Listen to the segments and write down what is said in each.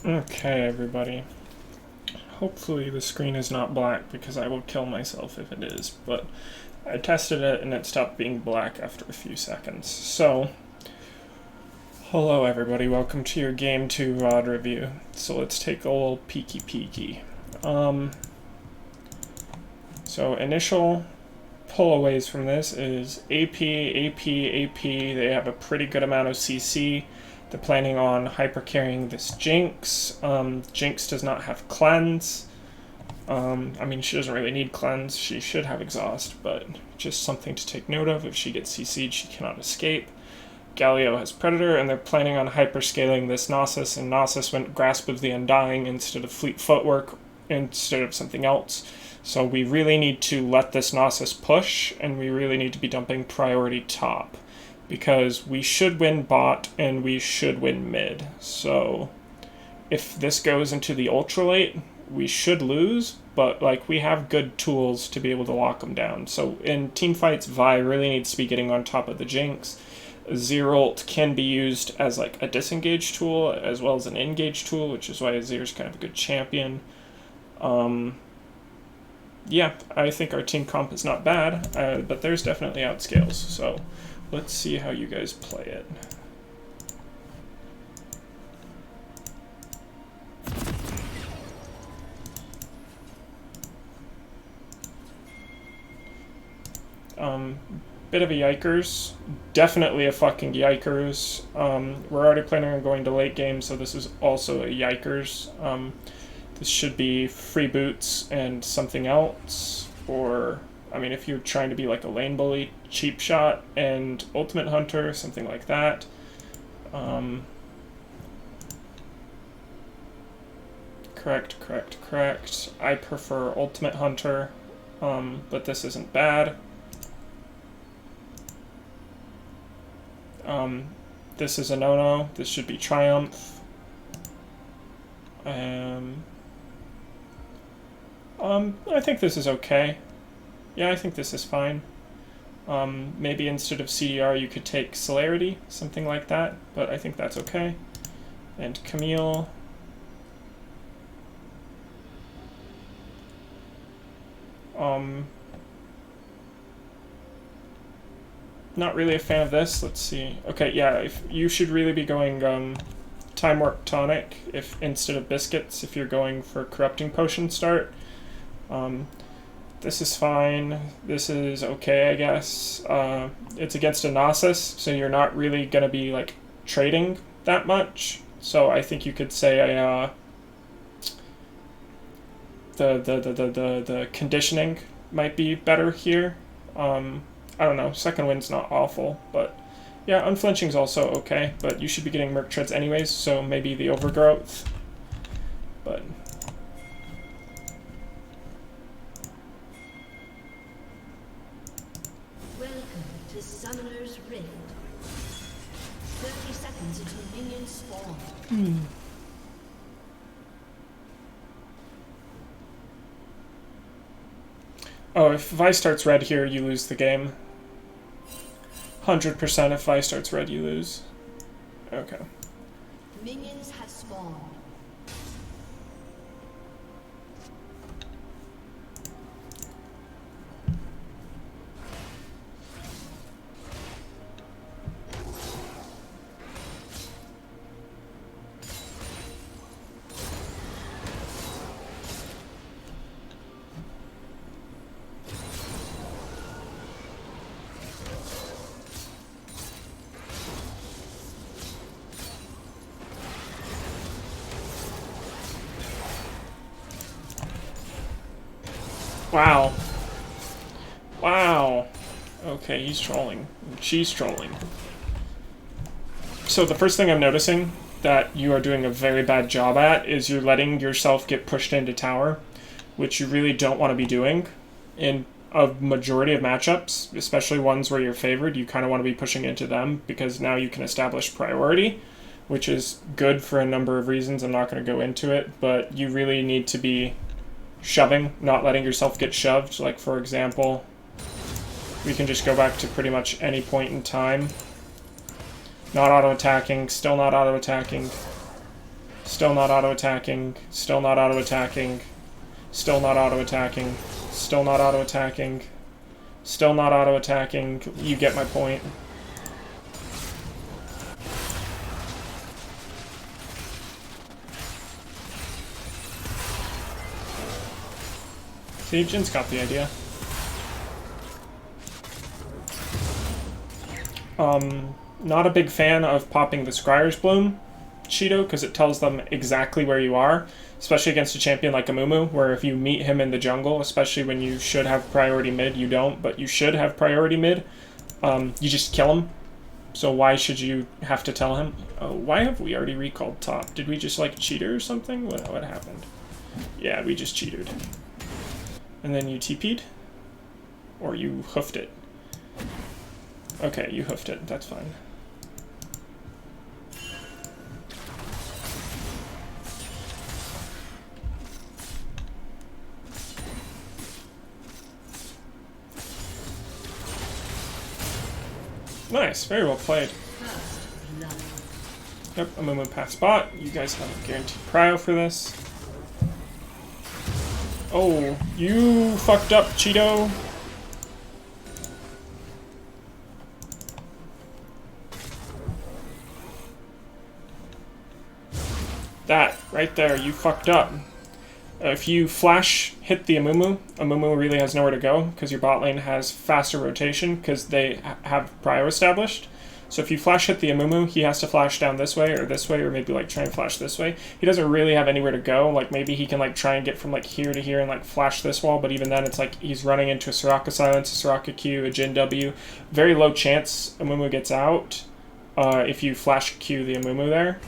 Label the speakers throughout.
Speaker 1: Okay, everybody. Hopefully the screen is not black because I will kill myself if it is, but I tested it and it stopped being black after a few seconds. So, hello everybody, welcome to your Game 2 ROD review. So let's take a little peeky. So initial pullaways from this is AP. They have a pretty good amount of CC. They're planning on hyper-carrying this Jinx. Jinx does not have cleanse. I mean, she doesn't really need cleanse. She should have exhaust, but just something to take note of. If she gets CC'd, she cannot escape. Galio has Predator, and they're planning on hyper-scaling this Gnosis, and Gnosis went Grasp of the Undying instead of Fleet Footwork, instead of something else. So we really need to let this Gnosis push, and we really need to be dumping priority top, because we should win bot, and we should win mid. So if this goes into the ultralight, we should lose, but like we have good tools to be able to lock them down. So in team fights, Vi really needs to be getting on top of the Jinx. Azir can be used as like a disengage tool as well as an engage tool, which is why Azir's kind of a good champion. Yeah, I think our team comp is not bad, but there's definitely outscales. So let's see how you guys play it. Bit of a yikers. Definitely a fucking yikers. We're already planning on going to late game, so this is also a yikers. This should be free boots and something else. Or, I mean, if you're trying to be like a lane bully, cheap shot and ultimate hunter, something like that. Correct. I prefer ultimate hunter, but this isn't bad. This is a no-no. This should be Triumph. I think this is okay. Yeah, I think this is fine. Maybe instead of CDR you could take Celerity, something like that, but I think that's okay. And Camille. Not really a fan of this. Let's see. Okay, yeah, if you should really be going Time Warp Tonic if instead of Biscuits if you're going for Corrupting Potion start. This is fine. This is okay, I guess. It's against a Gnosis, so you're not really gonna be like trading that much. So I think you could say the conditioning might be better here. I don't know, second wind's not awful, but yeah, unflinching's also okay, but you should be getting Merc Treads anyways, so maybe the overgrowth, but...
Speaker 2: Welcome to Summoner's Rift. 30 seconds until minions spawn.
Speaker 1: Oh, if Vi starts red here, you lose the game. 100% if Vi starts red, you lose. Okay.
Speaker 2: Minions have spawned.
Speaker 1: Wow. Okay, he's trolling. She's trolling. So the first thing I'm noticing that you are doing a very bad job at is you're letting yourself get pushed into tower, which you really don't want to be doing in a majority of matchups, especially ones where you're favored. You kind of want to be pushing into them because now you can establish priority, which is good for a number of reasons. I'm not going to go into it, but you really need to be shoving, not letting yourself get shoved. Like, for example, we can just go back to pretty much any point in time. Not auto-attacking, still not auto-attacking. Still not auto-attacking. Still not auto-attacking. Still not auto-attacking. Still not auto-attacking. Still not auto-attacking. You get my point. See, Jin's got the idea. Not a big fan of popping the Scryer's Bloom, Cheeto, because it tells them exactly where you are, especially against a champion like Amumu, where if you meet him in the jungle, especially when you should have priority mid, you don't, but you should have priority mid, you just kill him. So why should you have to tell him? Oh, why have we already recalled top? Did we just, like, cheat or something? What happened? Yeah, we just cheated. And then you TP'd? Or you hoofed it? Okay, you hoofed it. That's fine. Nice. Very well played. Yep, I'm gonna move past bot. You guys have a guaranteed prio for this. Oh, you fucked up, Cheeto. That, right there, you fucked up. If you flash hit the Amumu, Amumu really has nowhere to go because your bot lane has faster rotation because they have prio established. So if you flash hit the Amumu, he has to flash down this way, or maybe like try and flash this way. He doesn't really have anywhere to go. Like maybe he can like try and get from like here to here and like flash this wall, but even then it's like he's running into a Soraka silence, a Soraka Q, a Jin W. Very low chance Amumu gets out if you flash Q the Amumu there.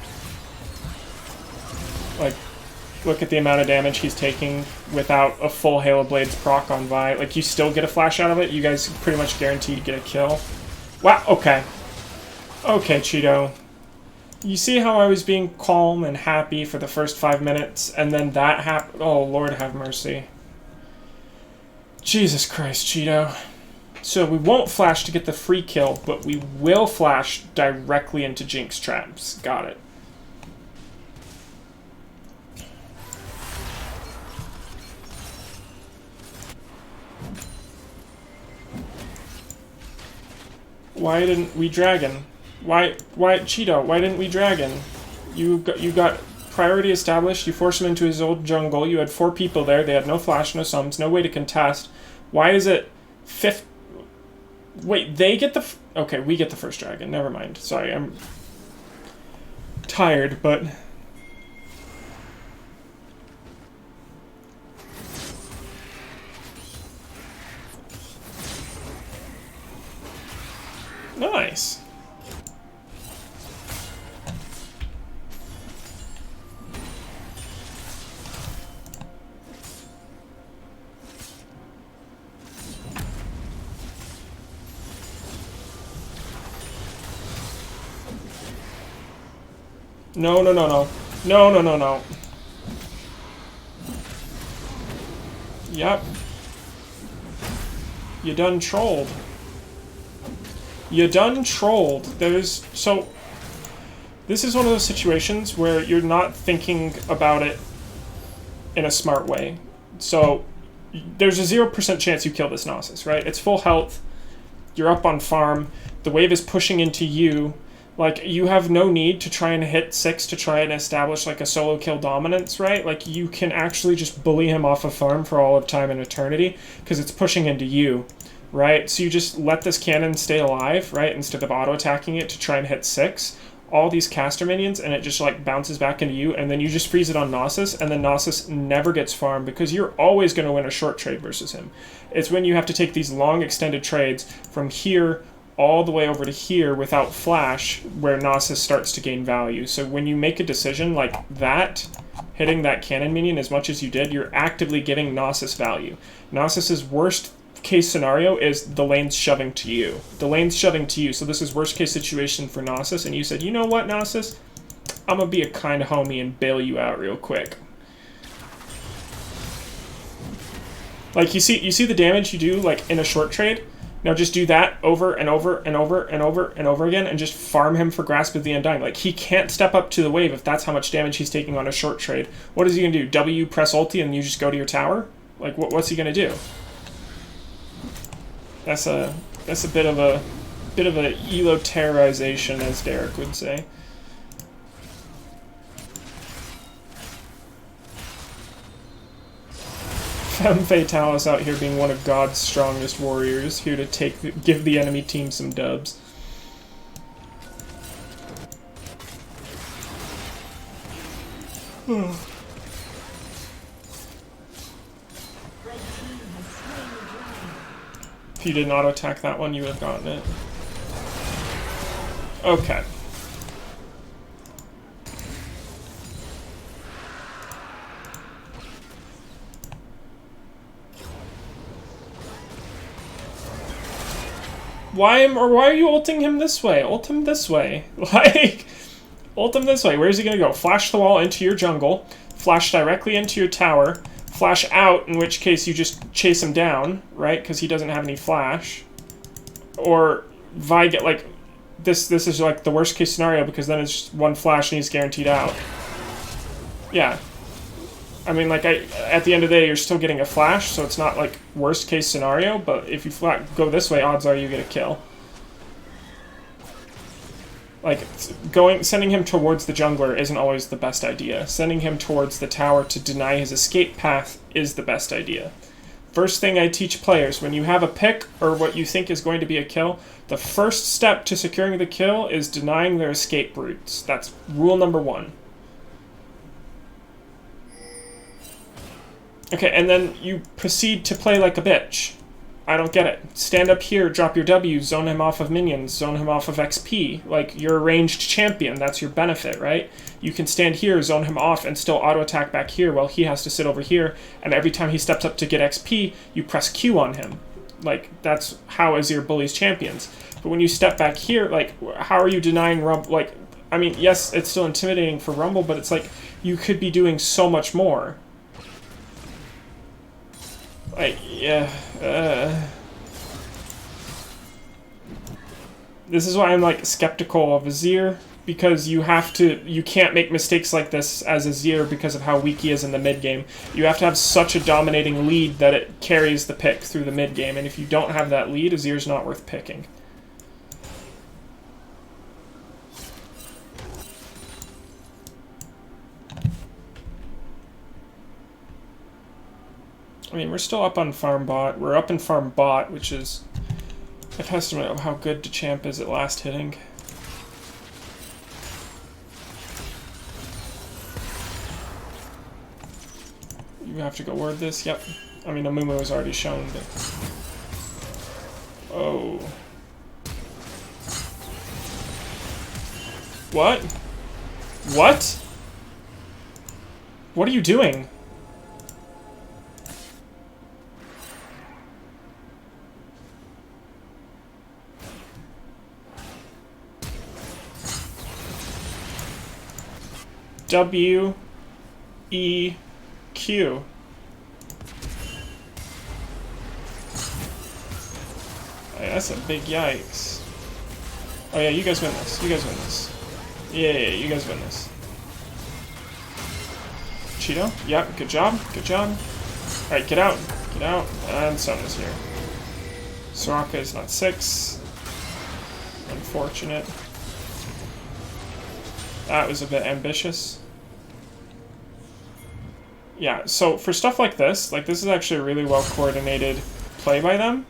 Speaker 1: Like, look at the amount of damage he's taking without a full Halo Blades proc on Vi. Like, you still get a flash out of it. You guys pretty much guaranteed to get a kill. Wow, okay. Okay, Cheeto. You see how I was being calm and happy for the first 5 minutes, and then that happened? Oh, Lord have mercy. Jesus Christ, Cheeto. So we won't flash to get the free kill, but we will flash directly into Jinx traps. Got it. Why didn't we dragon? Why Cheeto? Why didn't we dragon? You got priority established. You forced him into his old jungle. You had 4 people there. They had no flash, no sums, no way to contest. Why is it fifth? Wait, they get the. Okay, we get the first dragon. Never mind. Sorry, I'm tired, but. Nice. No, no, no, no. No, no, no, no. Yep. You done trolled. You done trolled. There's... So... This is one of those situations where you're not thinking about it in a smart way. So, there's a 0% chance you kill this Gnosis, right? It's full health. You're up on farm. The wave is pushing into you. Like, you have no need to try and hit 6 to try and establish, like, a solo kill dominance, right? Like, you can actually just bully him off of farm for all of time and eternity, because it's pushing into you, right? So you just let this cannon stay alive, right, instead of auto-attacking it to try and hit 6. All these caster minions, and it just, like, bounces back into you, and then you just freeze it on Gnosis, and then Gnosis never gets farmed, because you're always going to win a short trade versus him. It's when you have to take these long, extended trades from here all the way over to here without flash where Gnosis starts to gain value. So when you make a decision like that, hitting that cannon minion as much as you did, you're actively giving Gnosis value. Gnosis's worst case scenario is the lane's shoving to you. The lane's shoving to you, so this is worst case situation for Gnosis, and you said, you know what, Gnosis? I'm gonna be a kind homie and bail you out real quick. Like, you see the damage you do, like, in a short trade? Now just do that over and over and over and over and over again and just farm him for Grasp of the Undying. Like, he can't step up to the wave if that's how much damage he's taking on a short trade. What is he going to do? W, press ulti, and you just go to your tower? Like, what's he going to do? That's a bit of a elo terrorization, as Derek would say. Femme Fatale out here being one of God's strongest warriors, here to give the enemy team some dubs. If you didn't auto-attack that one, you would have gotten it. Okay. Why are you ulting him this way? Ult him this way. Like, ult him this way. Where's he gonna go? Flash the wall into your jungle, flash directly into your tower, flash out, in which case you just chase him down, right? Because he doesn't have any flash. Or Vi get, like, this is like the worst case scenario, because then it's just one flash and he's guaranteed out. Yeah. I mean, like, at the end of the day, you're still getting a flash, so it's not, like, worst case scenario, but if you go this way, odds are you get a kill. Like, sending him towards the jungler isn't always the best idea. Sending him towards the tower to deny his escape path is the best idea. First thing I teach players, when you have a pick, or what you think is going to be a kill, the first step to securing the kill is denying their escape routes. That's rule number 1. Okay, and then you proceed to play like a bitch. I don't get it. Stand up here, drop your W, zone him off of minions, zone him off of XP. Like, you're a ranged champion, that's your benefit, right? You can stand here, zone him off, and still auto-attack back here while he has to sit over here, and every time he steps up to get XP, you press Q on him. Like, that's how Azir bullies champions. But when you step back here, like, how are you denying Rumble? Like, I mean, yes, it's still intimidating for Rumble, but it's like, you could be doing so much more. Like, yeah, this is why I'm, like, skeptical of Azir, because you can't make mistakes like this as Azir because of how weak he is in the mid-game. You have to have such a dominating lead that it carries the pick through the mid-game, and if you don't have that lead, Azir's not worth picking. I mean, we're still up on farm bot. We're up in farm bot, which is a testament of how good Dechamp is at last hitting. You have to go word this. Yep. I mean, Amumu has already shown that. Oh. What? What? What are you doing? W, E, Q. Oh, yeah, that's a big yikes. Oh yeah, you guys win this. You guys win this. Yeah, you guys win this. Cheeto? Yeah, good job. Good job. Alright, get out. Get out. And Sun is here. Soraka is not 6. Unfortunate. That was a bit ambitious. Yeah, so for stuff like this is actually a really well coordinated play by them.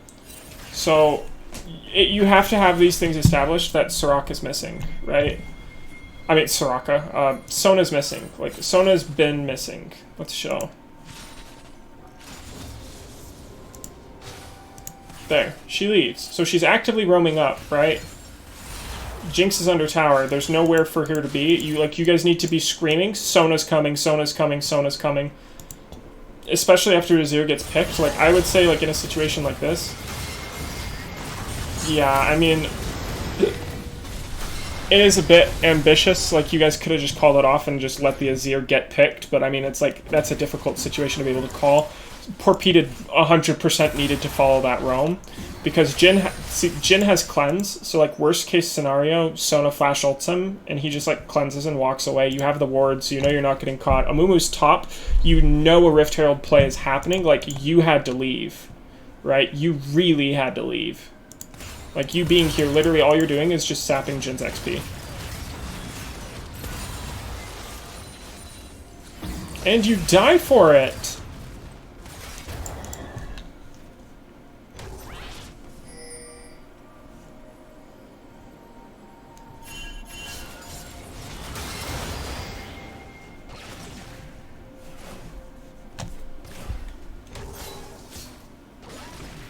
Speaker 1: So you have to have these things established that Soraka's missing, right? I mean, Sona's missing. Like, Sona's been missing. Let's show. There, she leaves. So she's actively roaming up, right? Jinx is under tower. There's nowhere for her to be. You guys need to be screaming, Sona's coming, Sona's coming, Sona's coming. Especially after Azir gets picked. Like, I would say, like, in a situation like this. Yeah, I mean, it is a bit ambitious. Like, you guys could have just called it off and just let the Azir get picked. But, I mean, it's like, that's a difficult situation to be able to call. Torpedoed 100% needed to follow that roam. Because Jin has cleanse, so like worst case scenario, Sona flash ults him, and he just like cleanses and walks away. You have the ward, so you know you're not getting caught. Amumu's top, you know a Rift Herald play is happening, like you had to leave, right? You really had to leave. Like you being here, literally all you're doing is just sapping Jin's XP. And you die for it!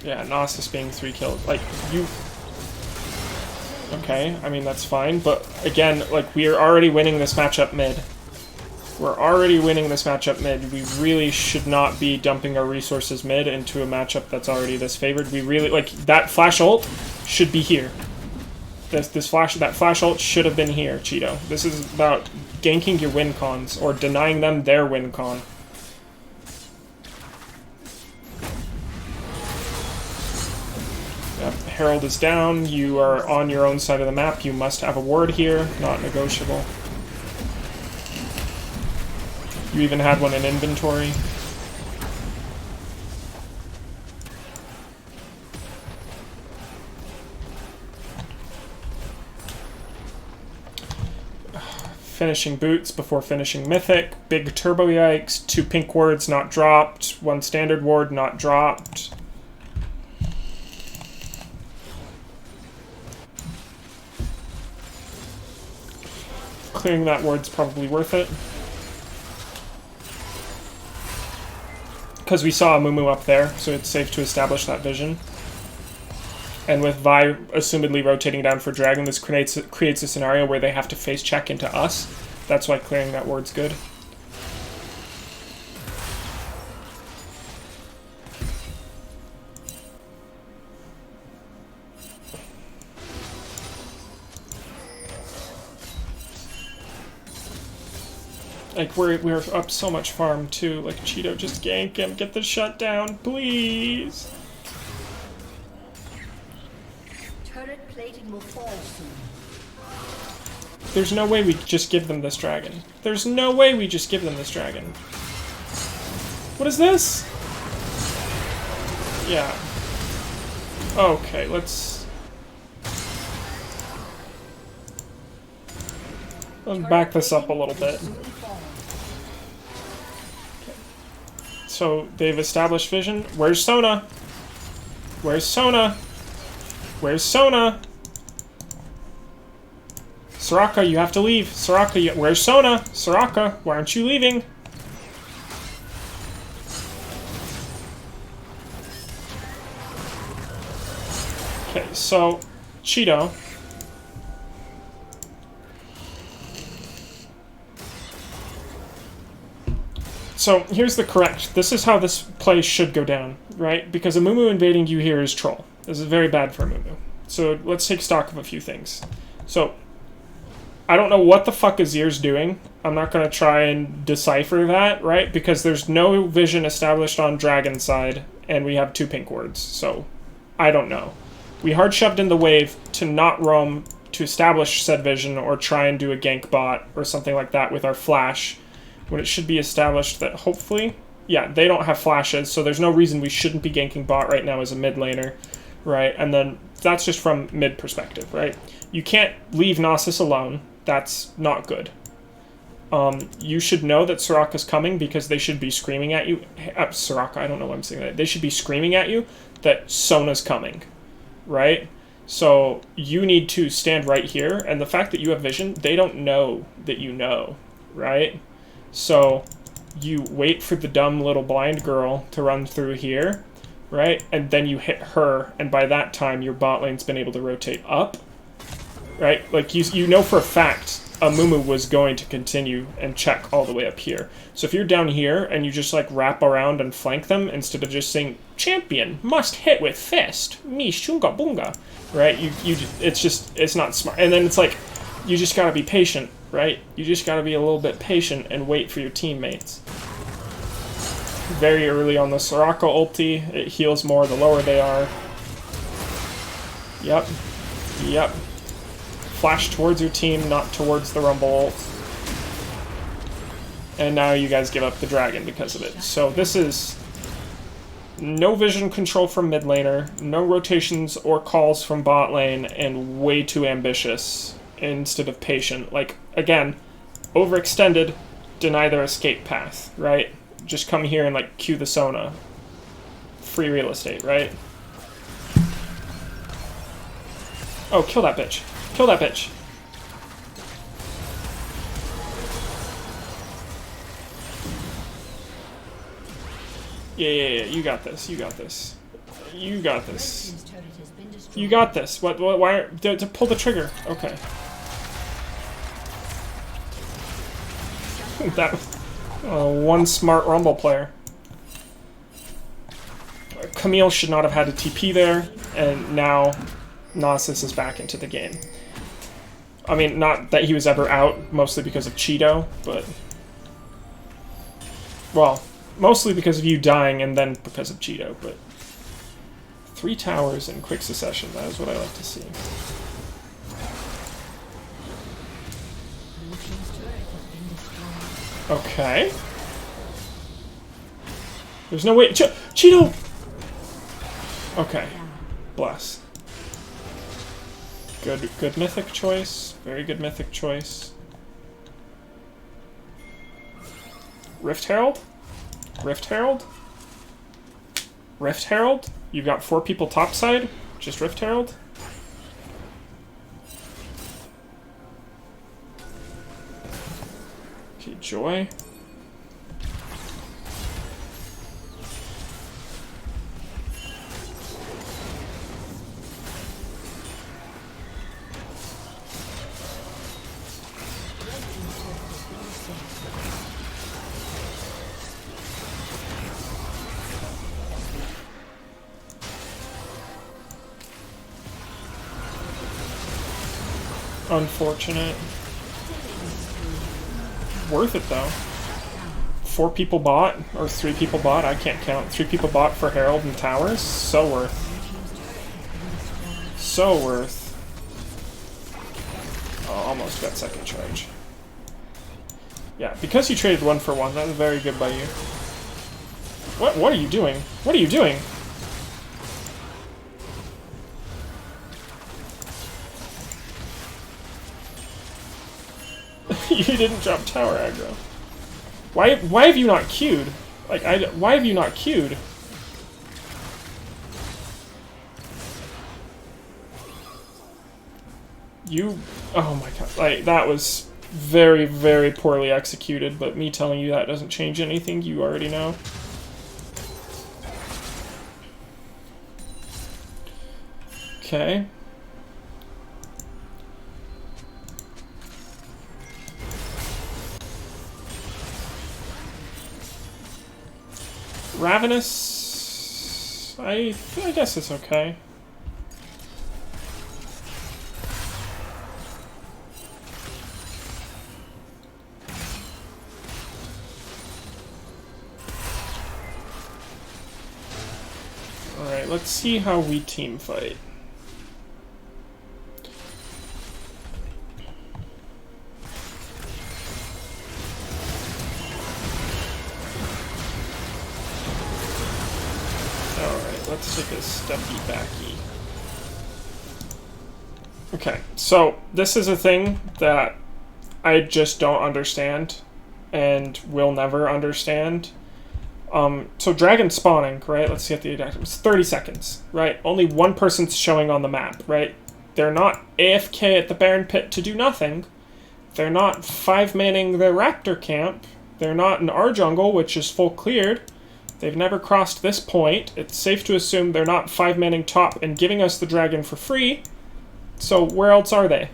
Speaker 1: Yeah, Gnosis being 3 kills. Like, you... Okay, I mean, that's fine. But, again, like, we are already winning this matchup mid. We're already winning this matchup mid. We really should not be dumping our resources mid into a matchup that's already this favored. We really... Like, that flash ult should be here. That flash ult should have been here, Cheeto. This is about ganking your win cons, or denying them their win con. Herald is down, you are on your own side of the map, you must have a ward here, not negotiable. You even had one in inventory. Finishing boots before finishing mythic, big turbo yikes, 2 pink wards not dropped, 1 standard ward not dropped. Clearing that ward's probably worth it. Because we saw Amumu up there, so it's safe to establish that vision. And with Vi assumedly rotating down for Dragon, this creates a scenario where they have to face check into us. That's why clearing that ward's good. Like, we're up so much farm, too. Like, Cheeto, just gank him. Get the shutdown, please.
Speaker 2: Turret plating will fall soon.
Speaker 1: There's no way we just give them this dragon. There's no way we just give them this dragon. What is this? Yeah. Okay, let's back this up a little bit. So they've established vision. Where's Sona? Where's Sona? Where's Sona? Soraka, you have to leave. Soraka, where's Sona? Soraka, why aren't you leaving? Okay, so Cheeto. So here's the correct. This is how this play should go down, right? Because Amumu invading you here is troll. This is very bad for Amumu. So let's take stock of a few things. So I don't know what the fuck Azir's doing. I'm not going to try and decipher that, right? Because there's no vision established on Dragon's side, and we have 2 pink wards. So I don't know. We hard shoved in the wave to not roam to establish said vision or try and do a gank bot or something like that with our flash, when it should be established that hopefully, yeah, they don't have flashes, so there's no reason we shouldn't be ganking bot right now as a mid laner, right? And then that's just from mid perspective, right? You can't leave Gnosis alone. That's not good. You should know that Soraka's coming because they should be screaming at you. Soraka, I don't know why I'm saying that. They should be screaming at you that Sona's coming, right? So you need to stand right here, and the fact that you have vision, they don't know that you know, right? So you wait for the dumb little blind girl to run through here, right? And then you hit her, and by that time your bot lane's been able to rotate up, right? Like you know for a fact Amumu was going to continue and check all the way up here. So if you're down here and you just like wrap around and flank them instead of just saying champion must hit with fist, me shunga bunga, right? It's not smart. And then it's like you just gotta be patient, right? You just gotta be a little bit patient and wait for your teammates. very early on the Soraka ulti. It heals more the lower they are. Yep. Yep. Flash towards your team, not towards the Rumble ult. And now you guys give up the dragon because of it. So this is no vision control from mid laner, no rotations or calls from bot lane, and way too ambitious instead of patient. Like, again, overextended, deny their escape path, right? Just come here and, like, queue the Sona. Free real estate, right? Oh, kill that bitch. Kill that bitch. Yeah, you got this, you got this. You got this. You got this. What why, to pull the trigger. Okay. That, one smart Rumble player. Camille should not have had a TP there, and now Gnosis is back into the game. I mean, not that he was ever out, mostly because of Cheeto, but... Well, mostly because of you dying and then because of Cheeto, but... 3 towers in quick succession, that is what I like to see. Okay. There's no way... Cheeto! Okay. Bless. Good mythic choice. Very good mythic choice. Rift Herald? Rift Herald? Rift Herald? You've got 4 people topside? Just Rift Herald? Okay, Joy. Unfortunate. Worth it though. 4 people bought, or 3 people bought, I can't count. 3 people bought for Herald and Towers. So worth. So worth. Oh, almost got second charge. Yeah, because you traded 1 for 1, that was very good by you. What are you doing? What are you doing? You didn't drop tower aggro. Why have you not queued? Like, why have you not queued? Oh my god, like, that was very, very poorly executed, but me telling you that doesn't change anything, you already know. Okay. Ravenous... I guess it's okay. Alright, let's see how we team fight. Let's take a steppy backy. Okay, so this is a thing that I just don't understand and will never understand. So dragon spawning, right? Let's see at the exact time. It's 30 seconds, right? Only 1 person's showing on the map, right? They're not AFK at the Baron Pit to do nothing. They're not 5-manning the Raptor camp. They're not in our jungle, which is full cleared. They've never crossed this point. It's safe to assume they're not 5-manning top and giving us the dragon for free. So where else are they?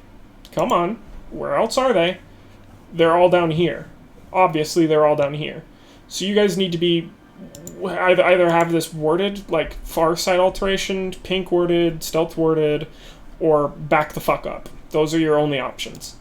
Speaker 1: Come on. Where else are they? They're all down here. Obviously, they're all down here. So you guys need to be... either have this warded, like far side alteration, pink warded, stealth warded, or back the fuck up. Those are your only options.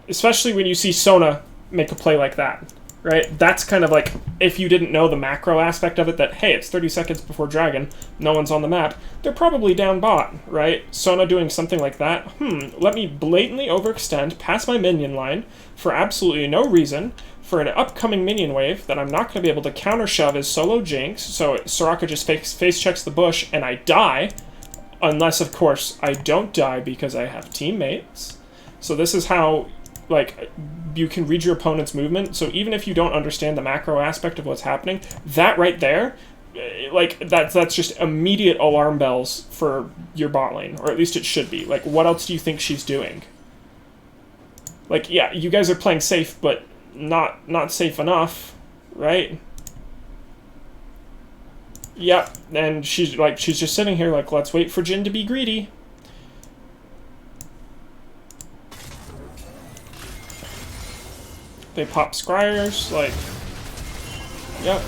Speaker 1: Especially when you see Sona make a play like that. right? That's kind of like, if you didn't know the macro aspect of it, that, hey, it's 30 seconds before dragon, no one's on the map, they're probably down bot, right? Sona doing something like that, let me blatantly overextend past my minion line for absolutely no reason, for an upcoming minion wave that I'm not going to be able to counter shove as solo Jinx, so Soraka just face checks the bush and I die, unless, of course, I don't die because I have teammates. So this is how, like, you can read your opponent's movement. So even if you don't understand the macro aspect of what's happening, that right there, like, that's just immediate alarm bells for your bot lane, or at least it should be. Like, what else do you think she's doing? Like, yeah, you guys are playing safe, but not safe enough, right? Yep, and she's just sitting here like, let's wait for Jhin to be greedy. They pop scryers, like, yep.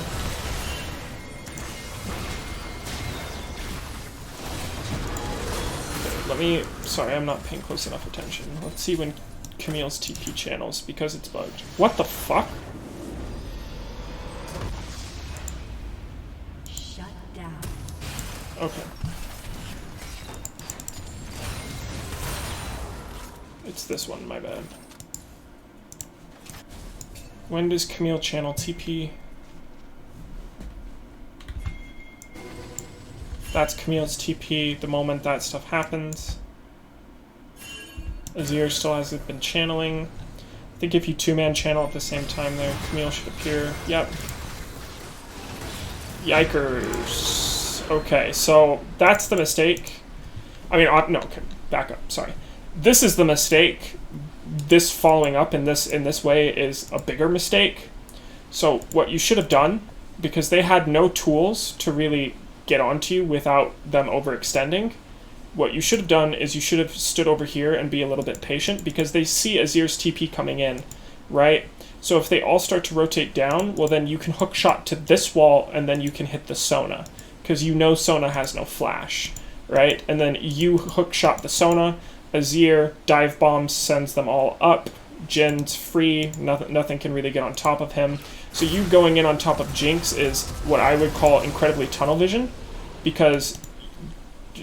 Speaker 1: Sorry, I'm not paying close enough attention. Let's see when Camille's TP channels, because it's bugged. What the fuck?
Speaker 2: Shut down.
Speaker 1: Okay. It's this one, my bad. When does Camille channel TP? That's Camille's TP the moment that stuff happens. Azir still hasn't been channeling. I think if you two-man channel at the same time there, Camille should appear. Yep. Yikers. Okay, so that's the mistake. I mean, no, okay, back up, sorry. This is the mistake. This following up in this way is a bigger mistake. So what you should have done, because they had no tools to really get onto you without them overextending, what you should have done is you should have stood over here and be a little bit patient, because they see Azir's TP coming in, right? So if they all start to rotate down, well then you can hook shot to this wall and then you can hit the Sona, because you know Sona has no flash, right? And then you hook shot the Sona, Azir dive bombs, sends them all up, Jin's free, nothing can really get on top of him. So you going in on top of Jinx is what I would call incredibly tunnel vision, because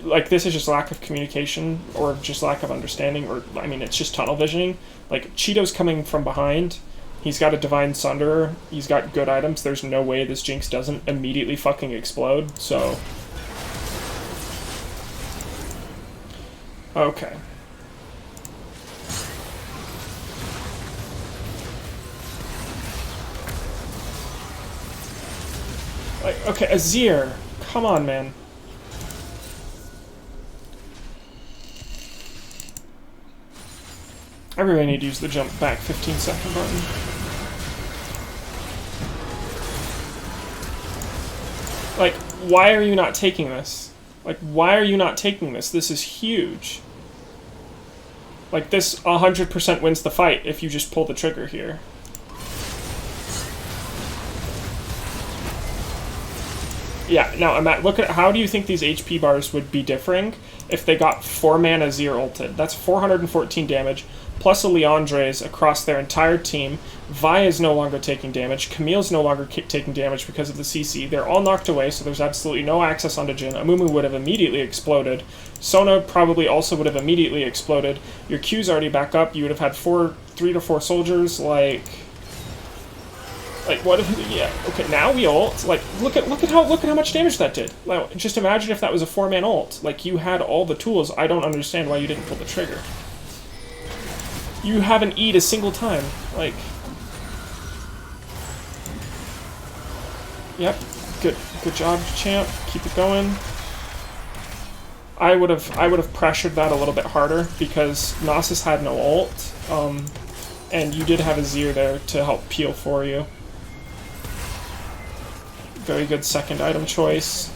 Speaker 1: like this is just lack of communication or just lack of understanding, or I mean it's just tunnel visioning. Like Cheeto's coming from behind, he's got a Divine Sunderer, he's got good items, there's no way this Jinx doesn't immediately fucking explode, so... Okay. Like, okay, Azir, come on, man. I really need to use the jump back 15-second button. Like, why are you not taking this? Like, why are you not taking this? This is huge. Like, this 100% wins the fight if you just pull the trigger here. Yeah, now, Matt, look at how do you think these HP bars would be differing if they got 4 mana Azir ulted? That's 414 damage, plus a Leandre's across their entire team. Vi is no longer taking damage. Camille's no longer taking damage because of the CC. They're all knocked away, so there's absolutely no access onto Jhin. Amumu would have immediately exploded. Sona probably also would have immediately exploded. Your Q's already back up. You would have had 3 to 4 soldiers, like what? Yeah. Okay. Now we ult. Like, look at how much damage that did. Like, just imagine if that was a 4-man ult. Like, you had all the tools. I don't understand why you didn't pull the trigger. You haven't E'd a single time. Like, yep. Good job, champ. Keep it going. I would have pressured that a little bit harder because Nasus had no ult, and you did have Azir there to help peel for you. Very good second item choice.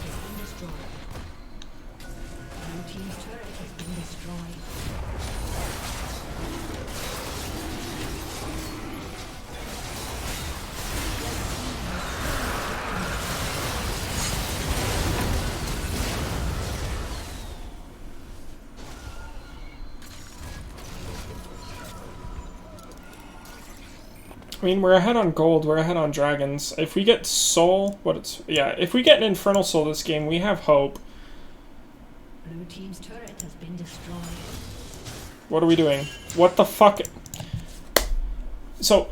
Speaker 1: I mean, we're ahead on gold, we're ahead on dragons. If we get soul, if we get an infernal soul this game, we have hope.
Speaker 2: Blue team's turret has been destroyed.
Speaker 1: What are we doing? What the fuck? So,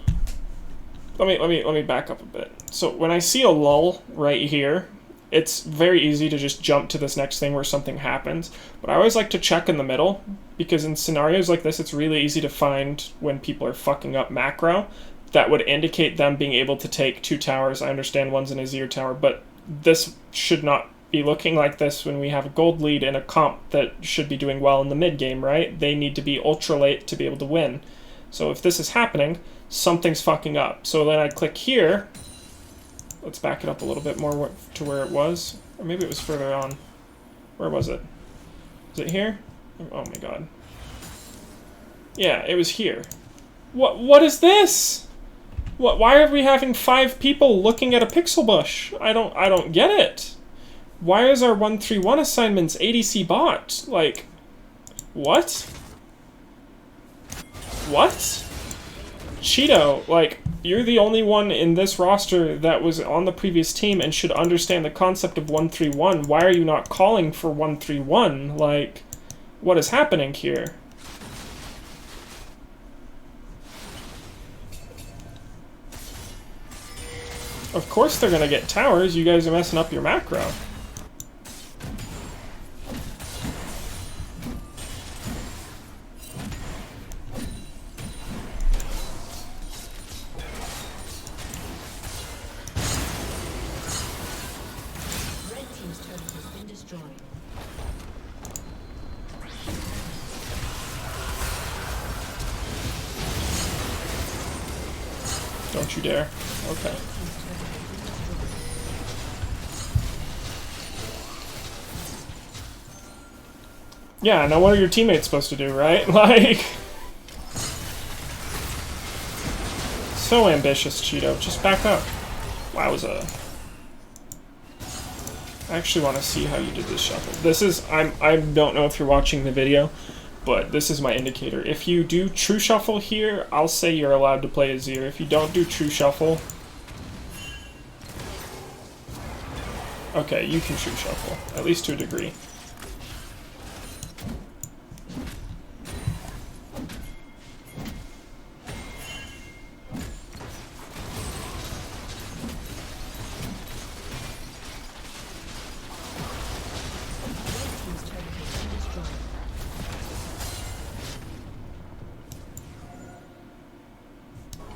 Speaker 1: let me back up a bit. So, when I see a lull right here, it's very easy to just jump to this next thing where something happens. But I always like to check in the middle, because in scenarios like this, it's really easy to find when people are fucking up macro. That would indicate them being able to take 2 towers. I understand one's an Azir tower, but this should not be looking like this when we have a gold lead in a comp that should be doing well in the mid game, right? They need to be ultra late to be able to win. So if this is happening, something's fucking up. So then I click here. Let's back it up a little bit more to where it was. Or maybe it was further on. Where was it? Is it here? Oh my god. Yeah, it was here. What is this? Why are we having 5 people looking at a pixel bush? I don't get it. Why is our 131 assignments ADC bot? Like, what? What? Cheeto, like, you're the only one in this roster that was on the previous team and should understand the concept of 131. Why are you not calling for 131? Like, what is happening here? Of course they're gonna get towers. You guys are messing up your macro.
Speaker 2: Red team's turret has been destroyed.
Speaker 1: Don't you dare. Okay. Yeah, now what are your teammates supposed to do, right? Like... So ambitious, Cheeto. Just back up. Wowza. I actually want to see how you did this shuffle. This is... I don't know if you're watching the video, but this is my indicator. If you do true shuffle here, I'll say you're allowed to play Azir. If you don't do true shuffle... Okay, you can true shuffle. At least to a degree.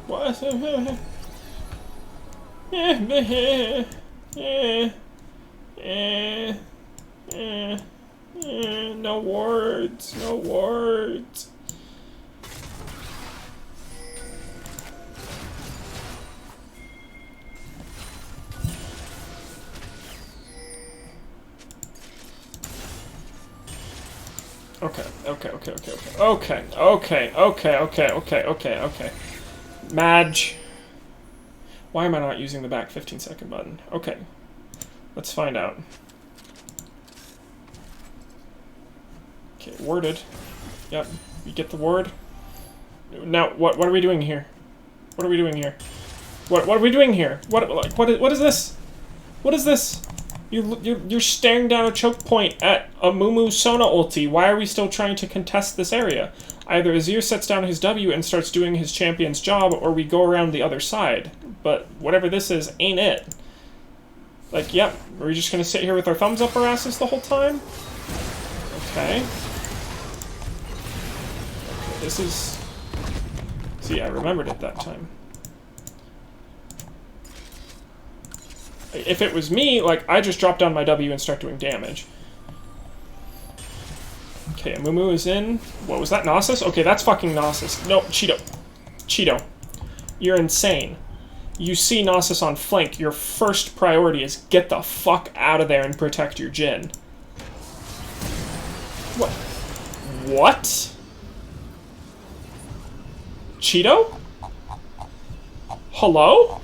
Speaker 1: What? No words. No words. Okay. Madge. Why am I not using the back 15-second button? Okay. Let's find out. Okay, worded. Yep, you get the word. Now, what are we doing here? What are we doing here? What are we doing here? What is this? What is this? You're staring down a choke point at a Mumu Sona ulti. Why are we still trying to contest this area? Either Azir sets down his W and starts doing his champion's job, or we go around the other side. But whatever this is, ain't it. Like, yep, are we just gonna sit here with our thumbs up our asses the whole time? Okay. This is... See, I remembered it that time. If it was me, like, I just drop down my W and start doing damage. Okay, Mumu is in. What was that, Nasus? Okay, that's fucking Nasus. No, Cheeto. Cheeto. You're insane. You see Nasus on flank, your first priority is get the fuck out of there and protect your Jhin. What? What? Cheeto? Hello?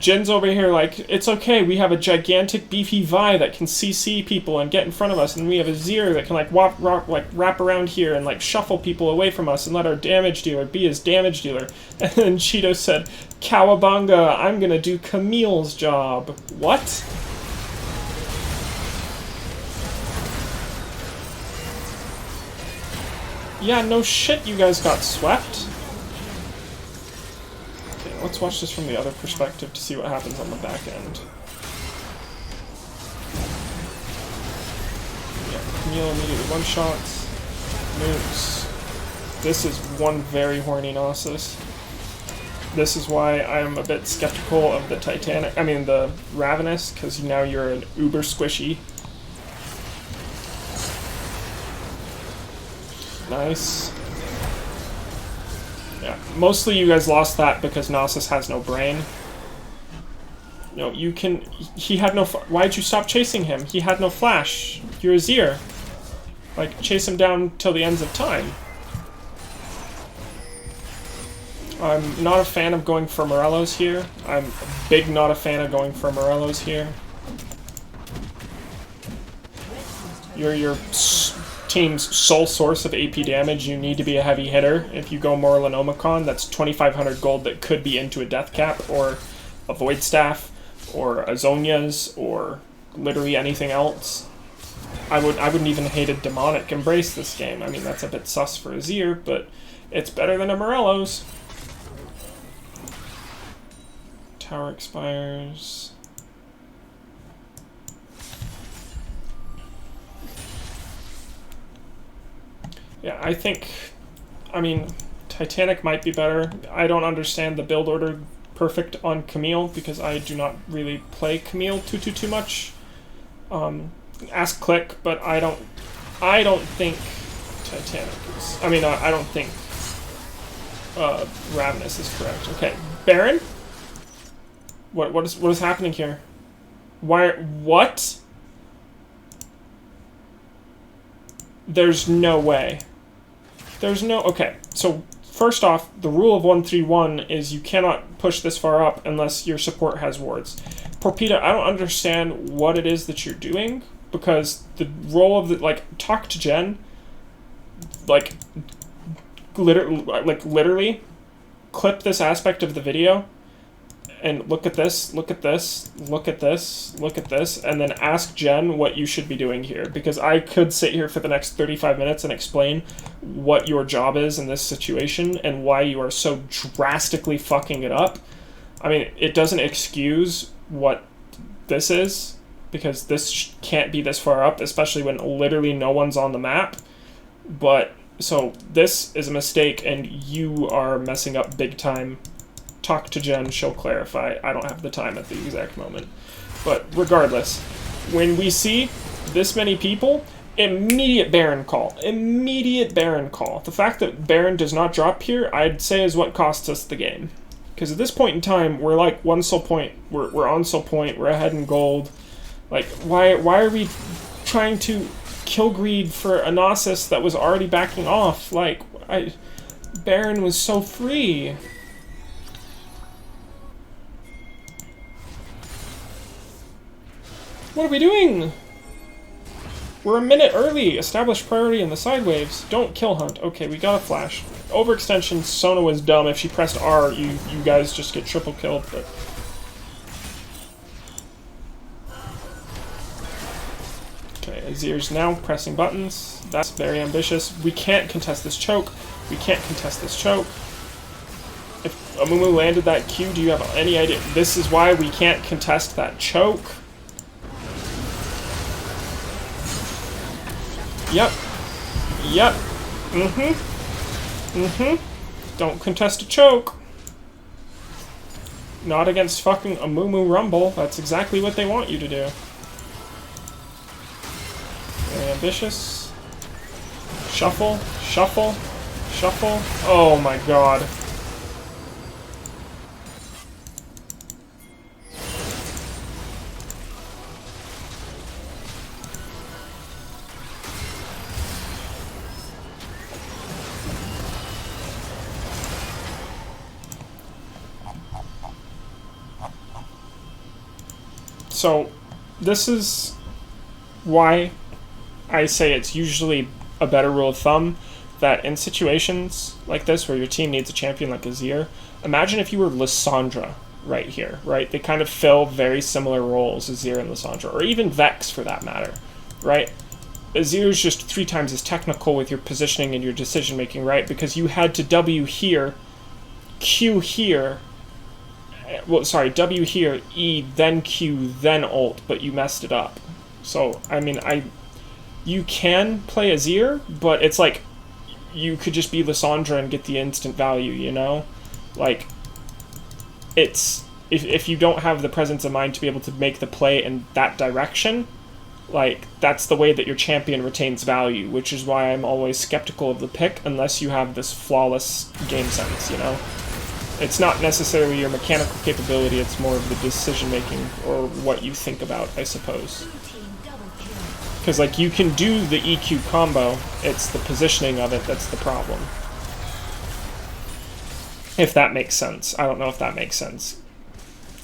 Speaker 1: Jin's over here like, it's okay, we have a gigantic beefy Vi that can CC people and get in front of us, and we have a Zir that can like wrap around here and like shuffle people away from us and let our damage dealer be his damage dealer. And then Cheeto said, Cowabunga, I'm gonna do Camille's job. What? Yeah, no shit, you guys got swept. Okay, let's watch this from the other perspective to see what happens on the back end. Yeah, Camille immediately one-shots. Nukes. This is one very horny Gnosis. This is why I'm a bit skeptical of the Titanic, the Ravenous, because now you're an uber squishy. Nice. Yeah, mostly you guys lost that because Gnosis has no brain. No, you can... He had no... Why'd you stop chasing him? He had no flash. You're a Zir. Like, chase him down till the ends of time. I'm not a fan of going for Morellos here. I'm not a fan of going for Morellos here. You're your team's sole source of AP damage. You need to be a heavy hitter. If you go Morellonomicon, that's 2,500 gold that could be into a Death Cap, or a Void Staff, or a Zonia's, or literally anything else. I wouldn't even hate a Demonic Embrace this game. I mean, that's a bit sus for a Zir, but it's better than a Morellos. Tower expires. Yeah, Titanic might be better. I don't understand the build order perfect on Camille because I do not really play Camille too much. Ask Click, but I don't think Titanic is... I don't think Ravenous is correct. Okay, Baron? What is happening here? What? There's no way. Okay, so first off, the rule of 131 is you cannot push this far up unless your support has wards. Porpita, I don't understand what it is that you're doing, because the role of talk to Jen, literally, clip this aspect of the video, and look at this, look at this, look at this, look at this, and then ask Jen what you should be doing here. Because I could sit here for the next 35 minutes and explain what your job is in this situation and why you are so drastically fucking it up. It doesn't excuse what this is, because this can't be this far up, especially when literally no one's on the map. But, so, this is a mistake, and you are messing up big time. Talk to Jen, she'll clarify. I don't have the time at the exact moment. But regardless, when we see this many people, immediate Baron call. Immediate Baron call. The fact that Baron does not drop here, I'd say is what costs us the game. Because at this point in time, we're like one soul point. We're on soul point. We're ahead in gold. Like, why are we trying to kill greed for a Gnosis that was already backing off? Like, Baron was so free. What are we doing? We're a minute early. Establish priority in the side waves. Don't kill hunt. Okay, we got a flash. Overextension, Sona was dumb. If she pressed R, you guys just get triple killed, but... Okay, Azir's now pressing buttons. That's very ambitious. We can't contest this choke. We can't contest this choke. If Amumu landed that Q, do you have any idea? This is why we can't contest that choke. Yep. Yep. Don't contest a choke. Not against fucking Amumu Rumble. That's exactly what they want you to do. Very ambitious. Shuffle. Shuffle. Shuffle. Oh my god. So this is why I say it's usually a better rule of thumb that in situations like this where your team needs a champion like Azir, imagine if you were Lissandra right here, right? They kind of fill very similar roles, Azir and Lissandra, or even Vex for that matter, right? Azir is just 3 times as technical with your positioning and your decision making, right? Because you had to W here, Q here, well, sorry, W here, E, then Q, then ult, but you messed it up. So, I mean, you can play Azir, but it's like you could just be Lissandra and get the instant value, you know? Like, it's... If you don't have the presence of mind to be able to make the play in that direction, like, that's the way that your champion retains value, which is why I'm always skeptical of the pick unless you have this flawless game sense, you know? It's not necessarily your mechanical capability, it's more of the decision-making or what you think about, I suppose. Because, like, you can do the EQ combo, it's the positioning of it that's the problem. If that makes sense. I don't know if that makes sense.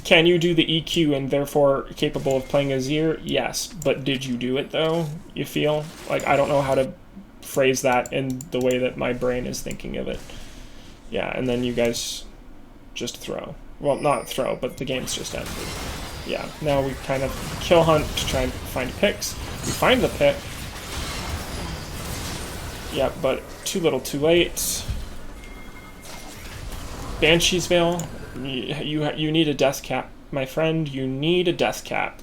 Speaker 1: Can you do the EQ and therefore capable of playing Azir? Yes. But did you do it, though, you feel? Like, I don't know how to phrase that in the way that my brain is thinking of it. Yeah, and then you guys just throw. Well, not throw, but the game's just ended. Yeah, now we kind of kill hunt to try and find picks. We find the pick. Yeah, but too little too late. Banshee's Veil. You need a death cap, my friend. You need a death cap.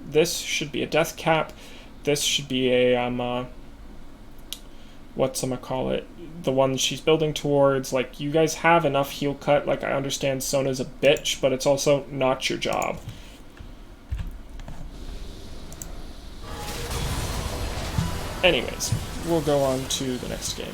Speaker 1: This should be a death cap. This should be a whatchamacallit, the one she's building towards. Like, you guys have enough heal cut. Like, I understand Sona's a bitch, but it's also not your job. Anyways, we'll go on to the next game.